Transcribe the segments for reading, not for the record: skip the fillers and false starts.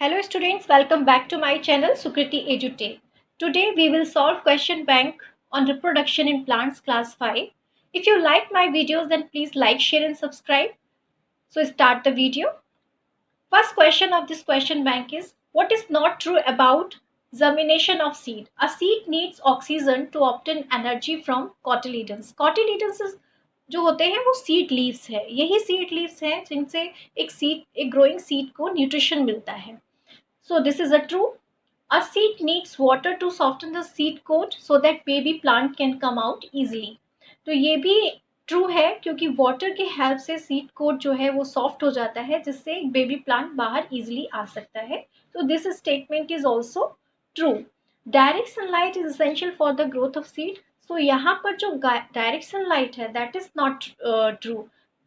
Hello students, welcome back to my channel Sukriti Edutech. Today we will solve question bank on reproduction in plants class 5. If you like my videos then please like, share and subscribe. So start the video. First question of this question bank is what is not true about germination of seed? A seed needs oxygen to obtain energy from cotyledons. Cotyledons जो होते हैं वो seed leaves है. यही seed leaves हैं जिनसे एक growing seed को न्यूट्रिशन मिलता है. So this is a true. A seed needs water to soften the seed coat so that baby plant can come out easily. तो ये भी ट्रू है क्योंकि वाटर के हेल्प से सीड कोट जो है वो सॉफ्ट हो जाता है जिससे बेबी प्लांट बाहर इजीली आ सकता है. तो this statement is also true. Direct sunlight is essential for the growth of seed. So यहाँ पर जो डायरेक्ट सनलाइट है that is not true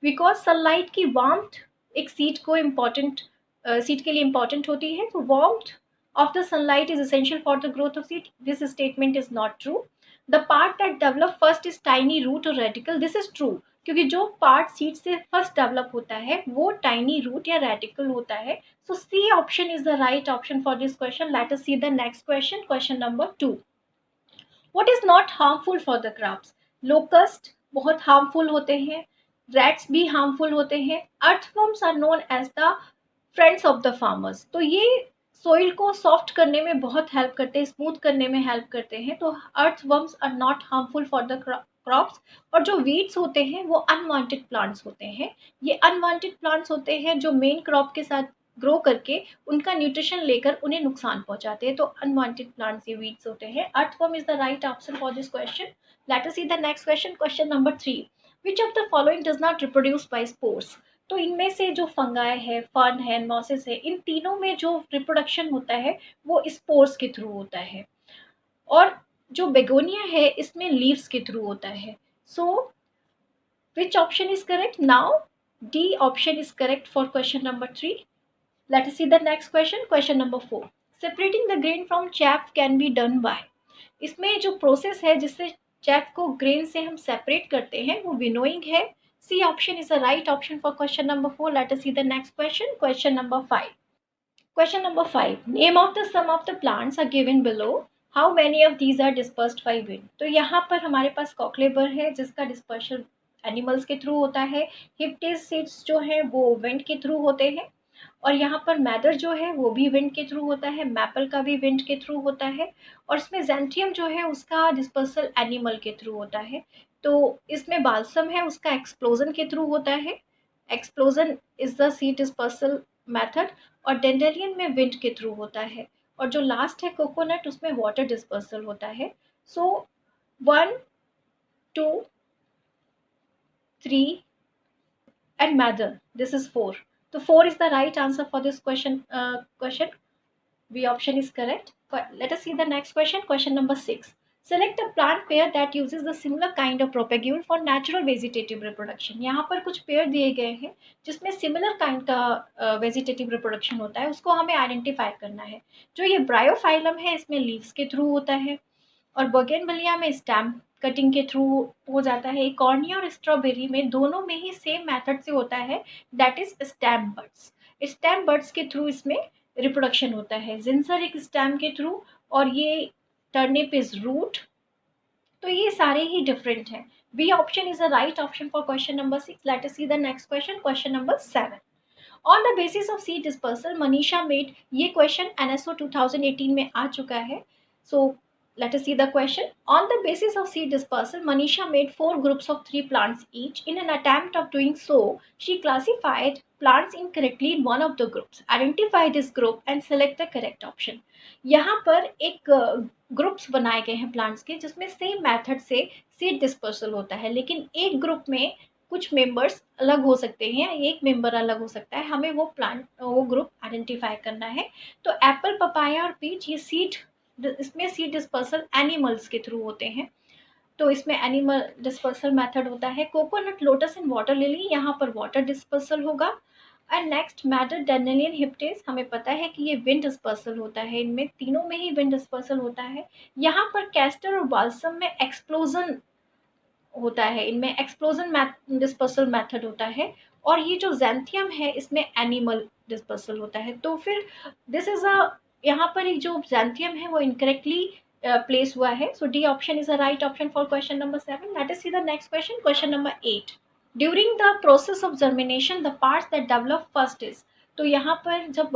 because sunlight की वार्मथ एक सीड को इम्पॉर्टेंट सीड के लिए इम्पॉर्टेंट होती है. तो warmth of the sunlight is essential for the growth of seed. This statement is not true. The part that develop first is tiny root or radicle. This is true क्योंकि जो part seed से first develop होता है वो tiny root या radical होता है. So C option is the right option for this question. Let us see the next question. Question number 2. What is not harmful for the crops? Locust बहुत harmful होते हैं. Rats भी harmful होते हैं. Earthworms are known as the friends of the farmers. तो ये soil को soft करने में बहुत हेल्प करते हैं, स्मूथ करने में हेल्प करते हैं. तो earthworms are not harmful for the crops. और जो वीड्स होते हैं वो अनवांटेड प्लांट्स होते हैं. ये अनवांटेड प्लांट्स होते हैं जो मेन क्रॉप के साथ ग्रो करके उनका न्यूट्रिशन लेकर उन्हें नुकसान पहुंचाते हैं. तो अनवांटेड प्लांट्स ये वीड्स होते हैं. Earthworm is the right option for this question. Let us see the next question. Question number 3. Which of the following does not reproduce by spores? तो इनमें से जो फंगाई है, फर्न है, मॉसेस है, इन तीनों में जो रिप्रोडक्शन होता है वो स्पोर्स के थ्रू होता है. और जो बेगोनिया है इसमें लीव्स के थ्रू होता है. So which option is correct now? D option is correct for question number 3. Let us see the next question. Question number 4. Separating the grain from chaff can be done by. इसमें जो process है जिससे chaff को grain से हम separate करते हैं वो विनोइंग है. C option is the right option for question number 4. Let us see the next question. Question number 5. Question number 5. Name of the sum of the plants are given below. How many of these are dispersed by wind? तो यहाँ पर हमारे पास कॉकलेबर है जिसका dispersion animals के through होता है. हिप्टेसिड्स जो है वो विंड के थ्रू होते हैं. और यहाँ पर मैदर जो है वो भी विंड के थ्रू होता है. मैपल का भी विंड के थ्रू होता है. और इसमें जेंथियम जो है उसका डिस्पर्सल एनिमल के थ्रू होता है. तो इसमें बाल्सम है उसका एक्सप्लोजन के थ्रू होता है. Explosion is the seed dispersal method. और डेंडेलियन में विंड के थ्रू होता है. और जो लास्ट है कोकोनट उसमें वाटर डिस्पर्सल होता है. सो 1, 2, 3 and mother. This is 4. So 4 is the right answer for this question. B option is correct. But let us see the next question. Question number 6. Select a plant pair that uses the similar kind of propagule for natural vegetative reproduction. यहाँ पर कुछ pair दिए गए हैं जिसमें similar kind का vegetative reproduction होता है. उसको हमें आइडेंटिफाई करना है. जो ये ब्रायोफाइलम है इसमें लीव्स के थ्रू होता है. और बोगेनविलिया में स्टेम कटिंग के थ्रू हो जाता है. कॉर्निया और स्ट्रॉबेरी में दोनों में ही सेम मेथड से होता है. That is stem buds. Stem buds के थ्रू इसमें रिप्रोडक्शन होता है. जिंसर एक स्टेम के थ्रू और ये टर्निप इज रूट. तो ये सारे ही डिफरेंट हैं. B option is the right option for question number 6. Let us see the next question. Question number 7. On the basis of seed dispersal Manisha made. ये क्वेश्चन एनएसओ 2018 में आ चुका है. सो let us see the question. On the basis of seed dispersal, Manisha made 4 groups of 3 plants each. In an attempt of doing so, she classified plants incorrectly in one of the groups. Identify this group and select the correct option. यहाँ पर एक groups बनाए गए हैं plants के जिसमें same method से seed dispersal होता है. लेकिन एक ग्रुप में कुछ मेंबर्स अलग हो सकते हैं. एक मेंबर अलग हो सकता है. हमें वो ग्रुप आइडेंटिफाई करना है. तो एप्पल, पपाया और पीच ये इसमें सीड डिस्पर्सल एनिमल्स के थ्रू होते हैं. तो इसमें एनिमल डिस्पर्सल मेथड होता है. Coconut, lotus and water lily यहाँ पर वाटर डिस्पर्सल होगा. एंड नेक्स्ट मैडर, डेनेलियन, हिप्टेस हमें पता है कि ये विंड डिस्पर्सल होता है. इनमें तीनों में ही विंड डिस्पर्सल होता है. यहाँ पर कैस्टर और बाल्सम में एक्सप्लोजन होता है. इनमें एक्सप्लोजन डिस्पर्सल मेथड होता है. और ये जो ज़ैंथियम है इसमें एनिमल डिस्पर्सल होता है। तो फिर दिस इज़ अ, यहाँ पर एक जो ज़ैंथियम है वो इनकरेक्टली प्लेस हुआ है। So D option is a right option for question number 7। Let us see the next question, question number 8। During the process of germination the parts that develop first is. तो यहाँ पर जब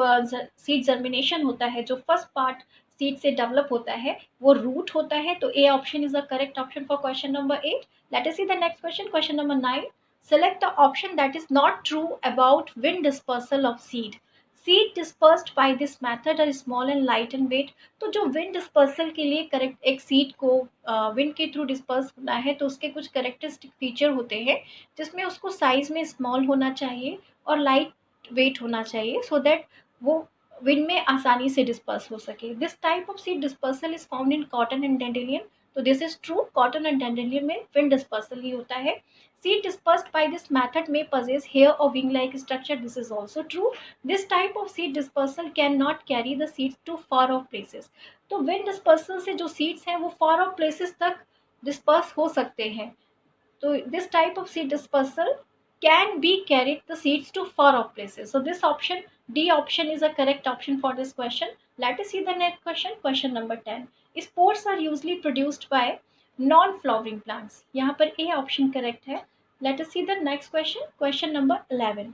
seed germination होता है, जो first part seed से develop होता है वो रूट होता है। तो A option is the correct option for question number 8। Let us see the next question, question number 9। Select the option that is not true about wind dispersal of seed. Seed dispersed by this method are small and light in weight. तो जो wind dispersal के लिए correct, एक seed को wind के through disperse होना है तो उसके कुछ करेक्टरिस्टिक फीचर होते हैं, जिसमें उसको साइज में स्मॉल होना चाहिए और लाइट वेट होना चाहिए, सो दैट वो विंड में आसानी से डिस्पर्स हो सके। This type of seed dispersal is found in cotton and dandelion. तो this is true, cotton and dandelion में विंड डिस्पर्सल ही होता है। Seed dispersed by this method may possess hair or wing-like structure. This is also true. This type of seed dispersal cannot carry the seeds to far off places. तो wind dispersal से जो seeds हैं वो far off places तक disperse हो सकते हैं। तो this type of seed dispersal can be carried the seeds to far off places. So this option, D option, is a correct option for this question. Let us see the next question, question number 10. Spores are usually produced by non-flowering plants. यहाँ पर A option correct है। Let us see the next question, question number 11.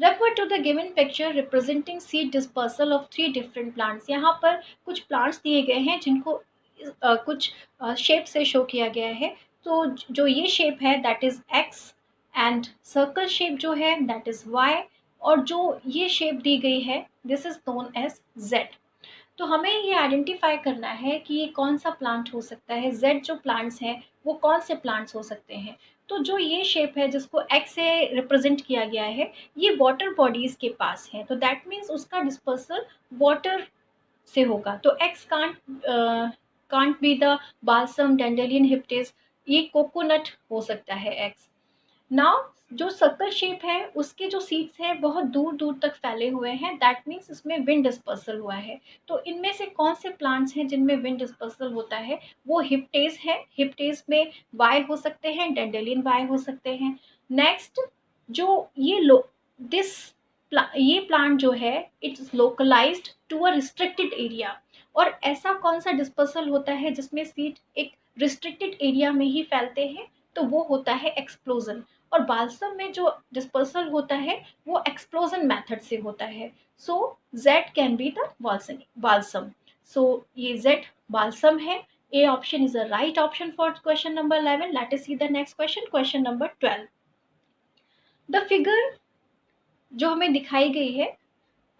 Refer to the given picture representing seed dispersal of 3 different plants. यहाँ पर कुछ plants दिए गए हैं जिनको कुछ शेप से शो किया गया है। तो जो ये शेप है that is x, and circle shape जो है दैट इज वाई, और जो ये शेप दी गई है this is known as Z. तो हमें ये आइडेंटिफाई करना है कि ये कौन सा प्लांट हो सकता है, जेड जो प्लांट्स हैं वो कौन से प्लांट्स हो सकते हैं। तो जो ये शेप है जिसको एक्स से रिप्रेजेंट किया गया है ये वाटर बॉडीज के पास है, तो दैट मीन्स उसका डिस्पर्सल वाटर से होगा। तो X can't be the balsam, dandelion, hiptage, ये कोकोनट हो सकता है एक्स। नाउ जो सर्कल शेप है उसके जो सीड्स हैं बहुत दूर दूर तक फैले हुए हैं, दैट मीन्स इसमें विंड डिस्पर्सल हुआ है। तो इनमें से कौन से प्लांट्स हैं जिनमें विंड डिस्पर्सल होता है, वो हिप्टेस है। हिप्टेस में वाई हो सकते हैं, डेंडेलियन वाई हो सकते हैं। नेक्स्ट जो दिस ये प्लांट जो है it's localised to a restricted area. और ऐसा कौन सा डिस्पर्सल होता है जिसमें सीड एक रिस्ट्रिक्टेड एरिया में ही फैलते हैं, तो वो होता है एक्सप्लोजन। और बाल्सम में जो डिस्पर्सल होता है वो एक्सप्लोजन मेथड से होता है। So Z can be the balsam. So ये जेड बाल्सम है। A option is a right option for question number 11। Let us see the next question, question number 12। The figure जो हमें दिखाई गई है,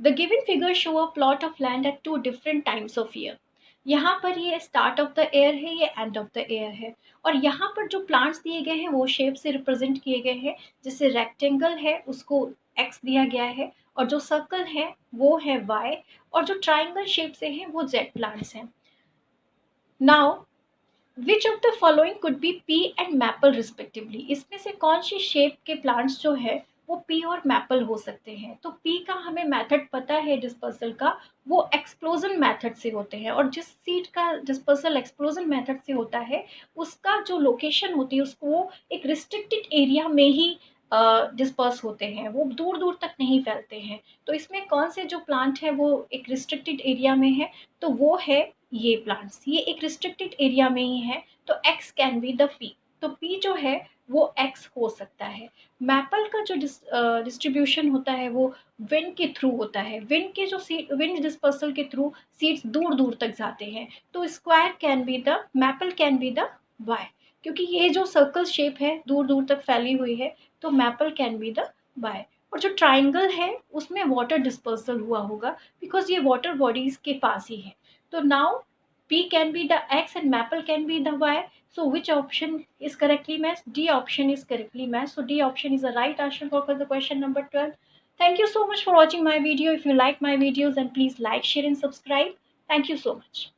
the given figure show a plot of land at 2 different times of year. यहाँ पर ये start of the year है, ये एंड ऑफ द ईयर है। और यहाँ पर जो प्लांट्स दिए गए हैं वो शेप से रिप्रेजेंट किए गए हैं। जैसे रेक्टेंगल है उसको एक्स दिया गया है, और जो सर्कल है वो है वाई, और जो ट्राइंगल शेप से है वो जेड प्लांट्स हैं। Now which of the following could be P and maple respectively. इसमें से कौन सी शेप के प्लांट्स जो है वो पी और मैपल हो सकते हैं। तो पी का हमें मेथड पता है डिस्पर्सल का, वो एक्सप्लोजन मेथड से होते हैं। और जिस सीड का डिस्पर्सल एक्सप्लोजन मेथड से होता है उसका जो लोकेशन होती है उसको वो एक रिस्ट्रिक्टेड एरिया में ही डिस्पर्स होते हैं, वो दूर दूर तक नहीं फैलते हैं। तो इसमें कौन से जो प्लांट है वो एक रिस्ट्रिक्टेड एरिया में है, तो वो है ये प्लांट्स, ये एक रिस्ट्रिक्टेड एरिया में ही है। तो x can be the P. तो पी जो है वो एक्स हो सकता है। मैपल का जो डिस्ट्रीब्यूशन होता है वो विंड के थ्रू होता है। विंड डिस्पर्सल के थ्रू सीड्स दूर दूर तक जाते हैं। तो square can be the, maple can be the Y, क्योंकि ये जो सर्कल शेप है दूर दूर तक फैली हुई है, तो maple can be the Y. और जो ट्राइंगल है उसमें वाटर डिस्पर्सल हुआ होगा बिकॉज ये वाटर बॉडीज के पास ही है। So now P can be the X and maple can be the Y. So which option is correctly matched? D option is correctly matched. So D option is the right answer for the question number 12. Thank you so much for watching my video. If you like my videos then please like, share and subscribe. Thank you so much.